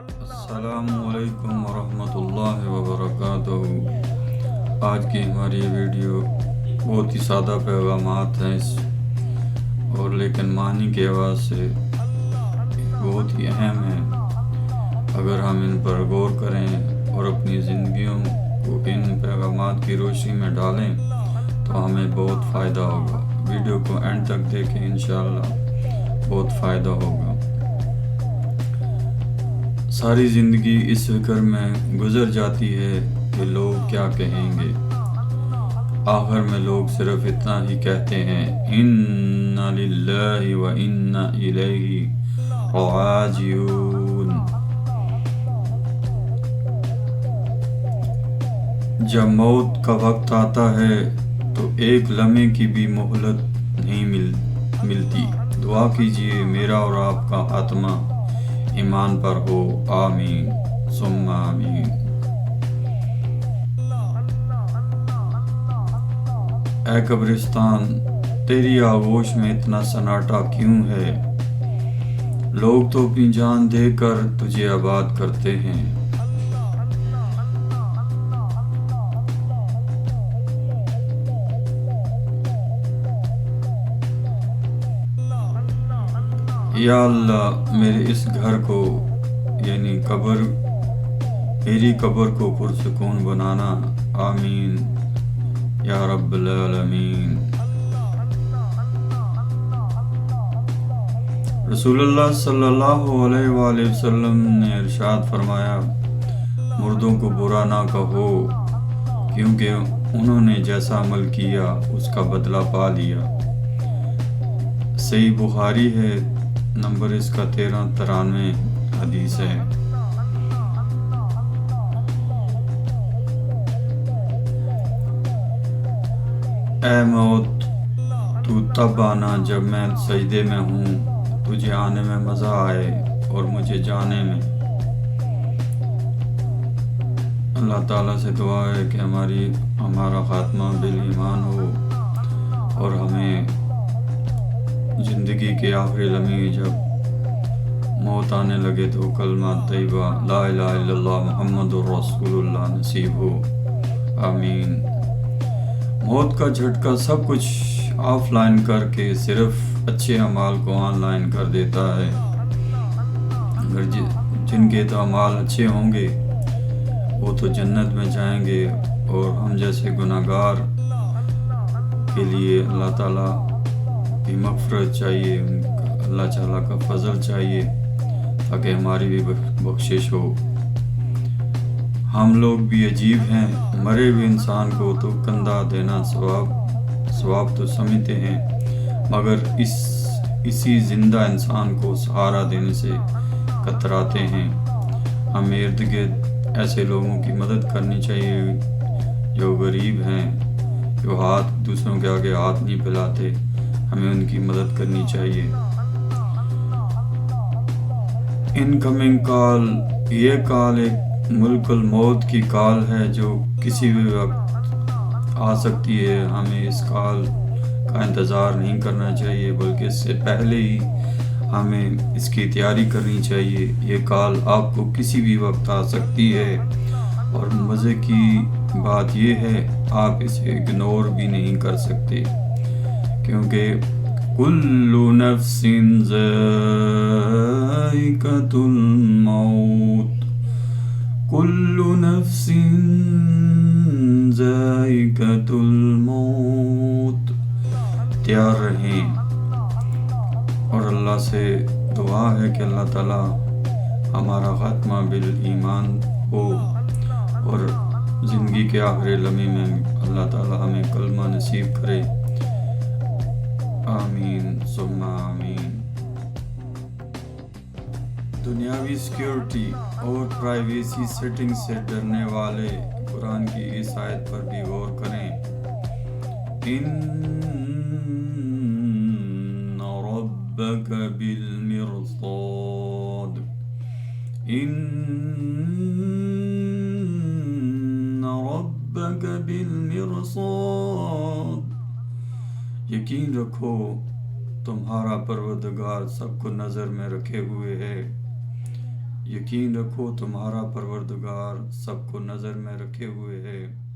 السلام علیکم ورحمۃ اللہ وبرکاتہ۔ آج کی ہماری یہ ویڈیو بہت ہی سادہ پیغامات ہیں اور لیکن معنی کے اعتبار سے بہت ہی اہم ہیں۔ اگر ہم ان پر غور کریں اور اپنی زندگیوں کو ان پیغامات کی روشنی میں ڈالیں تو ہمیں بہت فائدہ ہوگا۔ ویڈیو کو اینڈ تک دیکھیں، انشاءاللہ بہت فائدہ ہوگا۔ ساری زندگی اس فکر میں گزر جاتی ہے کہ لوگ کیا کہیں گے۔ آخر میں لوگ صرف اتنا ہی کہتے ہیں، اِنَّا لِلَّهِ وَإِنَّا إِلَيْهِ راجعون۔ جب موت کا وقت آتا ہے تو ایک لمحے کی بھی مہلت نہیں ملتی۔ دعا کیجئے میرا اور آپ کا خاتمہ ایمان پر ہو، آمین ثم آمین۔ اے قبرستان، تیری آغوش میں اتنا سناٹا کیوں ہے؟ لوگ تو اپنی جان دے کر تجھے آباد کرتے ہیں۔ یا اللہ، میرے اس گھر کو یعنی میری قبر کو پرسکون بنانا، آمین یا رب العالمین۔ رسول اللہ صلی اللہ علیہ وآلہ وسلم نے ارشاد فرمایا، مردوں کو برا نہ کہو کیونکہ انہوں نے جیسا عمل کیا اس کا بدلہ پا لیا۔ صحیح بخاری ہے، نمبر اس کا 1393 حدیث ہے۔ اے موت، تو تب آنا جب میں سجدے میں ہوں، تجھے آنے میں مزہ آئے اور مجھے جانے میں۔ اللہ تعالیٰ سے دعا ہے کہ ہمارا خاتمہ بالایمان ہو اور ہمیں زندگی کے آخری لمحے جب موت آنے لگے تو کلمہ طیبہ لا الہ الا اللہ محمد الرسول اللہ نصیب ہو، آمین۔ موت کا جھٹکا سب کچھ آف لائن کر کے صرف اچھے اعمال کو آن لائن کر دیتا ہے۔ اگر جن کے تو اعمال اچھے ہوں گے وہ تو جنت میں جائیں گے، اور ہم جیسے گناہگار کے لیے اللہ تعالیٰ کی مغفرت چاہیے، اللہ تعالیٰ کا فضل چاہیے تاکہ ہماری بھی بخشش ہو۔ ہم لوگ بھی عجیب ہیں، مرے ہوئے انسان کو تو کندھا دینا ثواب تو سمجھتے ہیں، مگر اسی زندہ انسان کو سہارا دینے سے کتراتے ہیں۔ ہمیں ارد گرد ایسے لوگوں کی مدد کرنی چاہیے جو غریب ہیں، جو دوسروں کے آگے ہاتھ نہیں پھیلاتے، ہمیں ان کی مدد کرنی چاہیے۔ انکمنگ کال، یہ کال ایک ملک الموت کی کال ہے جو کسی بھی وقت آ سکتی ہے۔ ہمیں اس کال کا انتظار نہیں کرنا چاہیے بلکہ اس سے پہلے ہی ہمیں اس کی تیاری کرنی چاہیے۔ یہ کال آپ کو کسی بھی وقت آ سکتی ہے، اور مزے کی بات یہ ہے آپ اسے اگنور بھی نہیں کر سکتے، کیونکہ کل نفس ذائقۃ الموت، کل نفس ذائقۃ الموت۔ تیار رہیں، اور اللہ سے دعا ہے کہ اللہ تعالیٰ ہمارا خاتمہ بالایمان ہو اور زندگی کے آخری لمحے میں اللہ تعالیٰ ہمیں کلمہ نصیب کرے، آمین ثم آمین۔ دنیاوی سیکیورٹی اور پرائیویسی سیٹنگ سے ڈرنے والے قرآن کی اس آیت پر بھی غور کریں، ان ربک بالمرصاد، ان ربک بالمرصاد۔ یقین رکھو تمہارا پروردگار سب کو نظر میں رکھے ہوئے ہے۔ یقین رکھو تمہارا پروردگار سب کو نظر میں رکھے ہوئے ہے۔